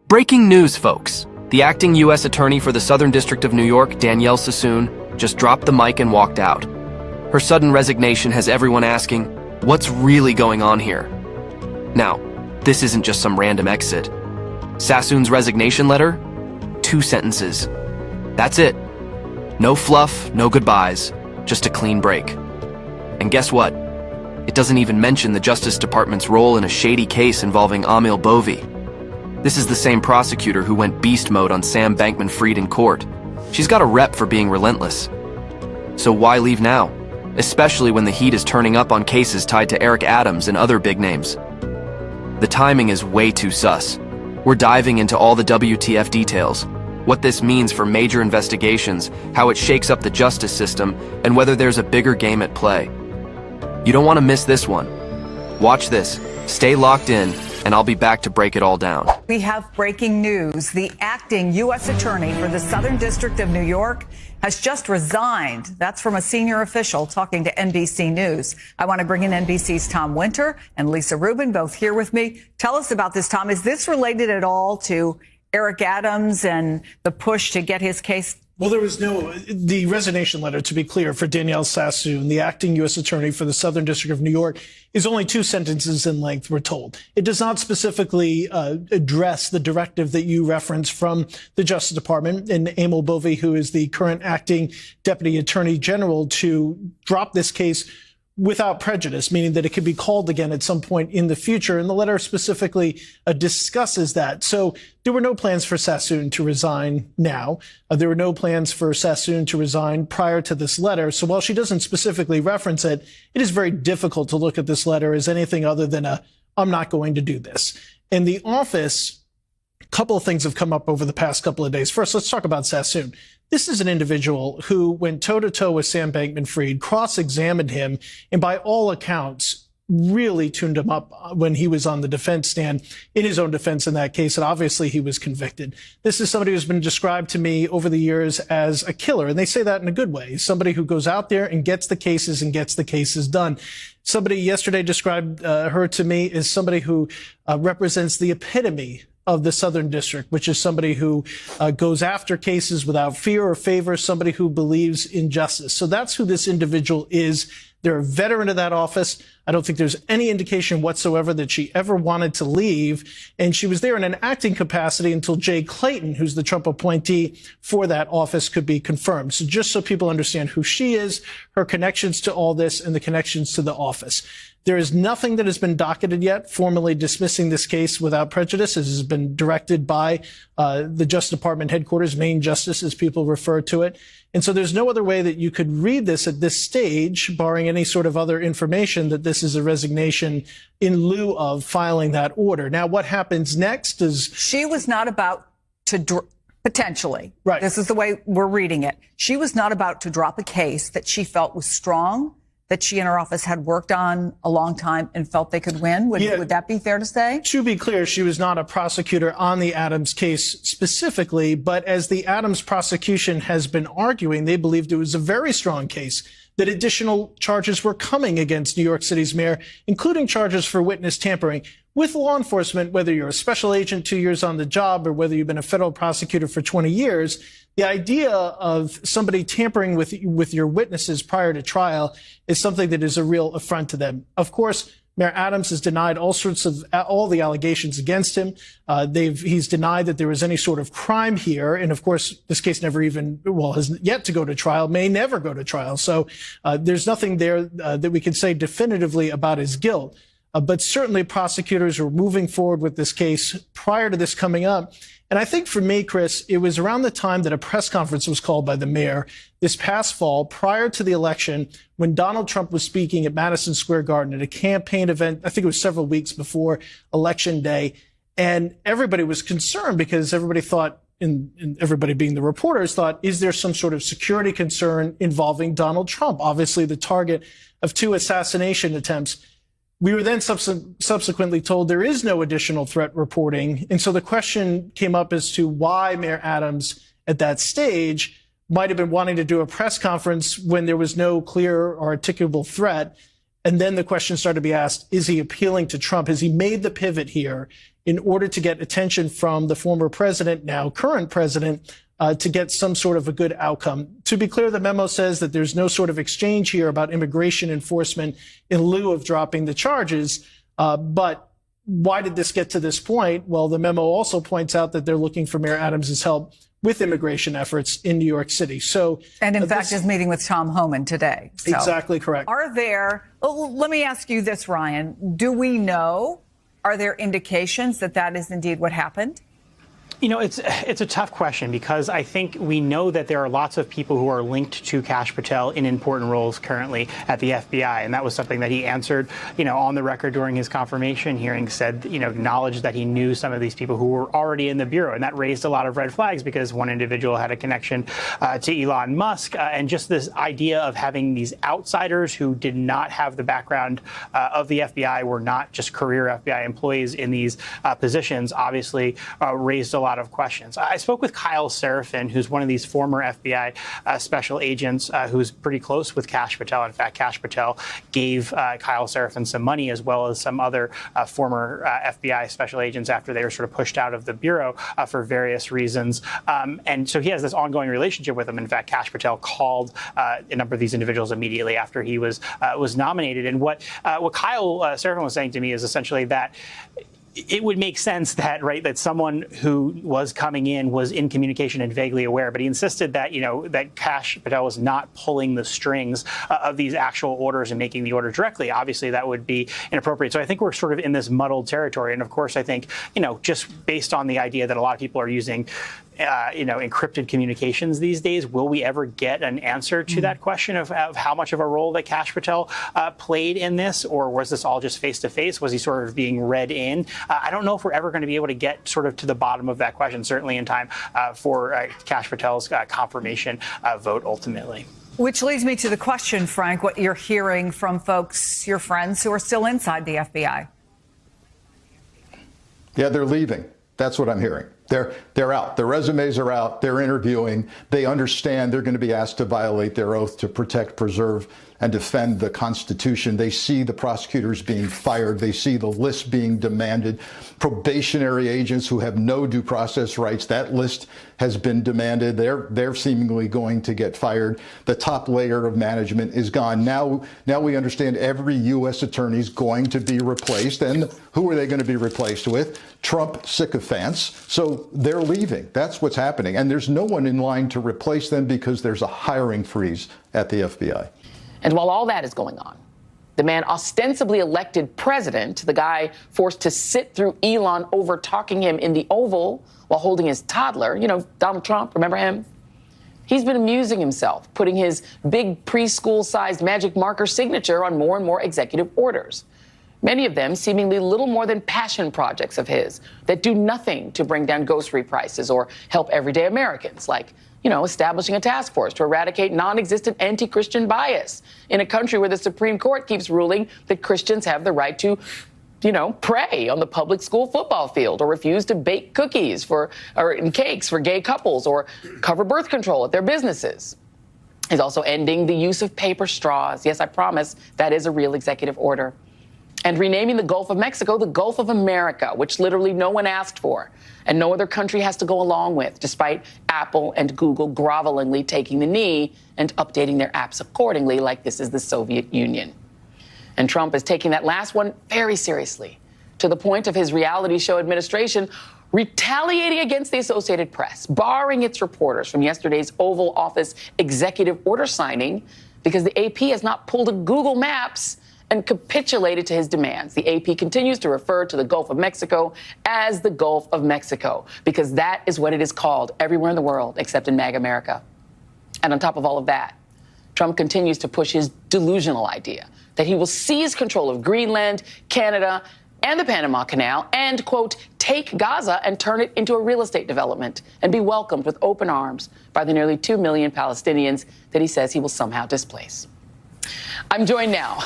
Breaking news, folks. The acting U.S. Attorney for the Southern District of New York, Danielle Sassoon, just dropped the mic and walked out. Her sudden resignation has everyone asking, what's really going on here? Now, this isn't just some random exit. Sassoon's resignation letter? 2 sentences. That's it. No fluff, no goodbyes, just a clean break. And guess what? It doesn't even mention the Justice Department's role in a shady case involving Amil Bovy. This is the same prosecutor who went beast mode on Sam Bankman-Fried in court. She's got a rep for being relentless. So why leave now? Especially when the heat is turning up on cases tied to Eric Adams and other big names. The timing is way too sus. We're diving into all the WTF details, what this means for major investigations, how it shakes up the justice system, and whether there's a bigger game at play. You don't want to miss this one. Watch this, stay locked in, and I'll be back to break it all down. We have breaking news. The acting U.S. Attorney for the Southern District of New York has just resigned. That's from a senior official talking to NBC News. I want to bring in NBC's Tom Winter and Lisa Rubin, both here with me. Tell us about this, Tom. Is this related at all to Eric Adams and the push to get his case? Well, the resignation letter, to be clear, for Danielle Sassoon, the acting U.S. Attorney for the Southern District of New York, is only 2 sentences in length, we're told. It does not specifically address the directive that you referenced from the Justice Department and Amil Bovy, who is the current acting Deputy Attorney General, to drop this case without prejudice, meaning that it could be called again at some point in the future. And the letter specifically discusses that. So there were no plans for Sassoon to resign now. There were no plans for Sassoon to resign prior to this letter. So while she doesn't specifically reference it, it is very difficult to look at this letter as anything other than I'm not going to do this. In the office, a couple of things have come up over the past couple of days. First, let's talk about Sassoon. This is an individual who went toe-to-toe with Sam Bankman-Fried, cross-examined him, and by all accounts, really tuned him up when he was on the defense stand in his own defense in that case, and obviously he was convicted. This is somebody who's been described to me over the years as a killer, and they say that in a good way. Somebody who goes out there and gets the cases done. Somebody yesterday described her to me as somebody who represents the epitome of the Southern District, which is somebody who goes after cases without fear or favor, somebody who believes in justice. So that's who this individual is. They're a veteran of that office. I don't think there's any indication whatsoever that she ever wanted to leave. And she was there in an acting capacity until Jay Clayton, who's the Trump appointee for that office, could be confirmed. So just so people understand who she is, her connections to all this, and the connections to the office. There is nothing that has been docketed yet formally dismissing this case without prejudice. It has been directed by the Justice Department headquarters, main justice, as people refer to it. And so there's no other way that you could read this at this stage, barring any sort of other information, that this is a resignation in lieu of filing that order. Now, what happens next is... She was not about to... Potentially. Right. This is the way we're reading it. She was not about to drop a case that she felt was strong, that she and her office had worked on a long time and felt they could win. Would that be fair to say? To be clear, she was not a prosecutor on the Adams case specifically, but as the Adams prosecution has been arguing, they believed it was a very strong case, that additional charges were coming against New York City's mayor, including charges for witness tampering with law enforcement, whether you're a special agent 2 years on the job or whether you've been a federal prosecutor for 20 years. The idea of somebody tampering with your witnesses prior to trial is something that is a real affront to them. Of course, Mayor Adams has denied all the allegations against him. He's denied that there was any sort of crime here. And of course, this case has yet to go to trial, may never go to trial. So there's nothing there that we can say definitively about his guilt. But certainly prosecutors are moving forward with this case prior to this coming up. And I think for me, Chris, it was around the time that a press conference was called by the mayor this past fall prior to the election when Donald Trump was speaking at Madison Square Garden at a campaign event. I think it was several weeks before Election Day. And everybody was concerned because everybody thought, and everybody being the reporters, thought, is there some sort of security concern involving Donald Trump, obviously the target of 2 assassination attempts? We were then subsequently told there is no additional threat reporting. And so the question came up as to why Mayor Adams at that stage might have been wanting to do a press conference when there was no clear or articulable threat. And then the question started to be asked, is he appealing to Trump? Has he made the pivot here in order to get attention from the former president, now current president, to get some sort of a good outcome? To be clear, the memo says that there's no sort of exchange here about immigration enforcement in lieu of dropping the charges. But why did this get to this point? Well, the memo also points out that they're looking for Mayor Adams' help with immigration efforts in New York City. So, and in fact, is meeting with Tom Homan today. So exactly correct. Let me ask you this, Ryan. Do we know, are there indications that that is indeed what happened? You know, it's a tough question because I think we know that there are lots of people who are linked to Kash Patel in important roles currently at the FBI. And that was something that he answered, on the record during his confirmation hearing, said, acknowledged that he knew some of these people who were already in the Bureau. And that raised a lot of red flags because one individual had a connection to Elon Musk. And just this idea of having these outsiders who did not have the background of the FBI, were not just career FBI employees in these positions, obviously raised a lot of questions. I spoke with Kyle Seraphin, who's one of these former FBI special agents who's pretty close with Kash Patel. In fact, Kash Patel gave Kyle Seraphin some money, as well as some other former FBI special agents after they were sort of pushed out of the Bureau for various reasons. And so he has this ongoing relationship with them. In fact, Kash Patel called a number of these individuals immediately after he was nominated. And what Kyle Seraphin was saying to me is essentially that it would make sense that, that someone who was coming in was in communication and vaguely aware, but he insisted that, that Kash Patel was not pulling the strings of these actual orders and making the order directly. Obviously, that would be inappropriate. So I think we're sort of in this muddled territory. And of course, I think, just based on the idea that a lot of people are using encrypted communications these days, will we ever get an answer to that question of how much of a role that Kash Patel played in this? Or was this all just face-to-face? Was he sort of being read in? I don't know if we're ever going to be able to get sort of to the bottom of that question, certainly in time for Kash Patel's confirmation vote ultimately. Which leads me to the question, Frank, what you're hearing from folks, your friends who are still inside the FBI. Yeah, they're leaving. That's what I'm hearing. They're out. Their resumes are out. They're interviewing. They understand they're going to be asked to violate their oath to protect, preserve, and defend the Constitution. They see the prosecutors being fired. They see the list being demanded. Probationary agents who have no due process rights, that list has been demanded. They're seemingly going to get fired. The top layer of management is gone. Now we understand every U.S. attorney is going to be replaced. And who are they going to be replaced with? Trump sycophants. So they're leaving. That's what's happening. And there's no one in line to replace them because there's a hiring freeze at the FBI. And while all that is going on, the man ostensibly elected president, the guy forced to sit through Elon over talking him in the Oval while holding his toddler, Donald Trump, remember him? He's been amusing himself, putting his big preschool-sized magic marker signature on more and more executive orders. Many of them seemingly little more than passion projects of his that do nothing to bring down grocery prices or help everyday Americans, like establishing a task force to eradicate non-existent anti-Christian bias in a country where the Supreme Court keeps ruling that Christians have the right to, pray on the public school football field or refuse to bake cookies or cakes for gay couples or cover birth control at their businesses. He's also ending the use of paper straws. Yes, I promise that is a real executive order. And renaming the Gulf of Mexico the Gulf of America, which literally no one asked for and no other country has to go along with, despite Apple and Google grovelingly taking the knee and updating their apps accordingly, like this is the Soviet Union. And Trump is taking that last one very seriously, to the point of his reality show administration retaliating against the Associated Press, barring its reporters from yesterday's Oval Office executive order signing because the AP has not pulled a Google Maps and capitulated to his demands. The AP continues to refer to the Gulf of Mexico as the Gulf of Mexico because that is what it is called everywhere in the world except in MAGA America. And on top of all of that, Trump continues to push his delusional idea that he will seize control of Greenland, Canada, and the Panama Canal and, quote, take Gaza and turn it into a real estate development and be welcomed with open arms by the nearly 2 million Palestinians that he says he will somehow displace. I'm joined now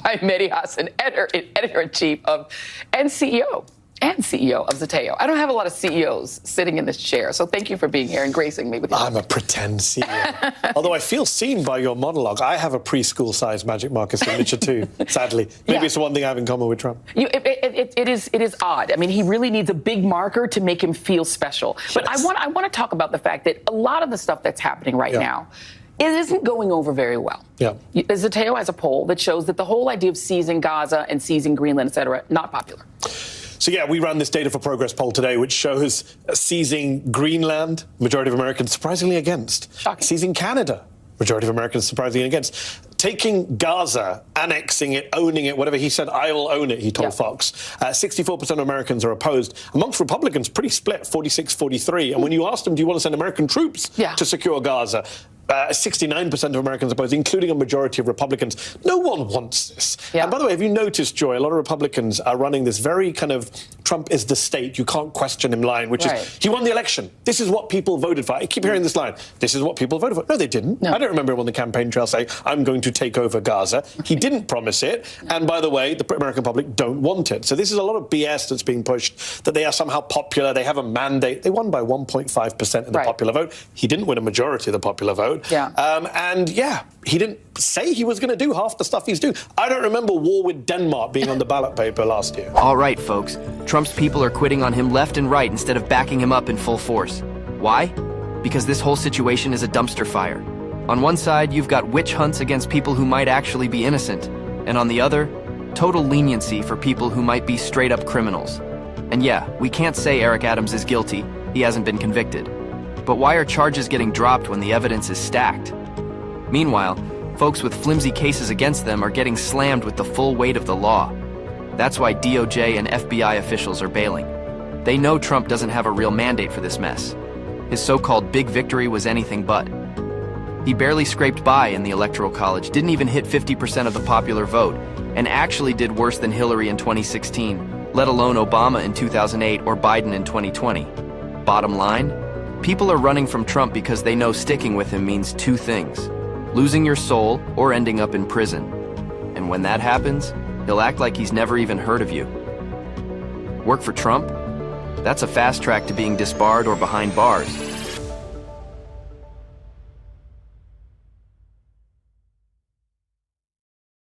by Mehdi Hasan, editor-in-chief of and CEO and CEO of Zateo. I don't have a lot of CEOs sitting in this chair, so thank you for being here and gracing me with your I'm a pretend CEO. Although I feel seen by your monologue. I have a preschool-sized magic marker signature too, sadly. Maybe it's the one thing I have in common with Trump. It is odd. I mean, he really needs a big marker to make him feel special. But Yes. I want to talk about the fact that a lot of the stuff that's happening right now, it isn't going over very well. Yeah. Zateo has a poll that shows that the whole idea of seizing Gaza and seizing Greenland, et cetera, not popular. So, yeah, we ran this Data for Progress poll today, which shows seizing Greenland, majority of Americans surprisingly against. Shocking. Seizing Canada, majority of Americans surprisingly against. Taking Gaza, annexing it, owning it, whatever he said, I will own it, he told Fox. 64% of Americans are opposed. Amongst Republicans, pretty split, 46-43. And when you asked them, do you want to send American troops to secure Gaza? 69% of Americans opposed, including a majority of Republicans. No one wants this. Yeah. And by the way, have you noticed, Joy, a lot of Republicans are running this very kind of Trump is the state, you can't question him line, which is, he won the election. This is what people voted for. I keep hearing this line. This is what people voted for. No, they didn't. No. I don't remember him on the campaign trail saying, I'm going to take over Gaza. He didn't promise it. And by the way, the American public don't want it. So this is a lot of BS that's being pushed, that they are somehow popular. They have a mandate. They won by 1.5% in the popular vote. He didn't win a majority of the popular vote. He didn't say he was going to do half the stuff he's doing. I don't remember war with Denmark being on the ballot paper last year. All right, folks. Trump's people are quitting on him left and right instead of backing him up in full force. Why? Because this whole situation is a dumpster fire. On one side, you've got witch hunts against people who might actually be innocent. And on the other, total leniency for people who might be straight-up criminals. And yeah, we can't say Eric Adams is guilty. He hasn't been convicted. But why are charges getting dropped when the evidence is stacked? Meanwhile, folks with flimsy cases against them are getting slammed with the full weight of the law. That's why DOJ and FBI officials are bailing. They know Trump doesn't have a real mandate for this mess. His so-called big victory was anything but. He barely scraped by in the Electoral College, didn't even hit 50% of the popular vote, and actually did worse than Hillary in 2016, let alone Obama in 2008 or Biden in 2020. Bottom line, people are running from Trump because they know sticking with him means two things: losing your soul or ending up in prison. And when that happens, he'll act like he's never even heard of you. Work for Trump? That's a fast track to being disbarred or behind bars.